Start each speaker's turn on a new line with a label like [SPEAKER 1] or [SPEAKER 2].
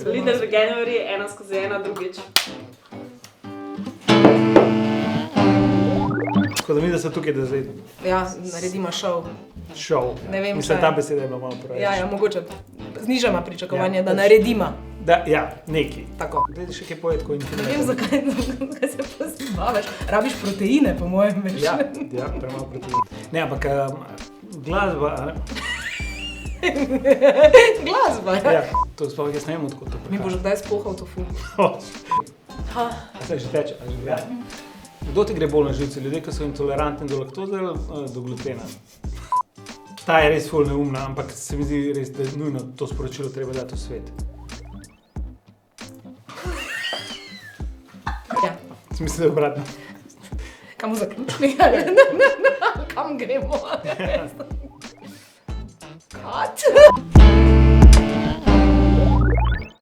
[SPEAKER 1] Leader v January, 1/1, drugič.
[SPEAKER 2] Tako da mi, da so tukaj, da zdaj
[SPEAKER 3] Ja, naredimo šov.
[SPEAKER 2] šov.
[SPEAKER 3] Ne vem,
[SPEAKER 2] Mislim,
[SPEAKER 3] kaj.
[SPEAKER 2] ta beseda je bila malo preveč.
[SPEAKER 3] Ja, mogoče znižamo pričakovanje,
[SPEAKER 2] Ja,
[SPEAKER 3] da
[SPEAKER 2] pač-
[SPEAKER 3] naredimo.
[SPEAKER 2] Da, ja, neki.
[SPEAKER 3] Tako.
[SPEAKER 2] Daj še kaj povedati, ko
[SPEAKER 3] Ne vem,
[SPEAKER 2] infinitno.
[SPEAKER 3] zakaj se pozbavaš. Rabiš proteine, po mojem, veš.
[SPEAKER 2] Ja, premalo protein. Ne, ampak glasba,
[SPEAKER 3] Glasba, ja.
[SPEAKER 2] ja, to sploh jaz ne vem, odkot to
[SPEAKER 3] Mi
[SPEAKER 2] prihaja.
[SPEAKER 3] boš kdaj spohal tofu. Ha.
[SPEAKER 2] Saj že teče, a že gre. Kdo ti gre bolj na živce? Ljudje, ki so intolerantni do laktoze ali do glutena? Ta je res ful neumna, ampak se mi zdi res, da je nujno to sporočilo treba dati v svet.
[SPEAKER 3] Ja.
[SPEAKER 2] Smisel je obratno.
[SPEAKER 3] Kam bomo zaključili? Kam gremo? Kat?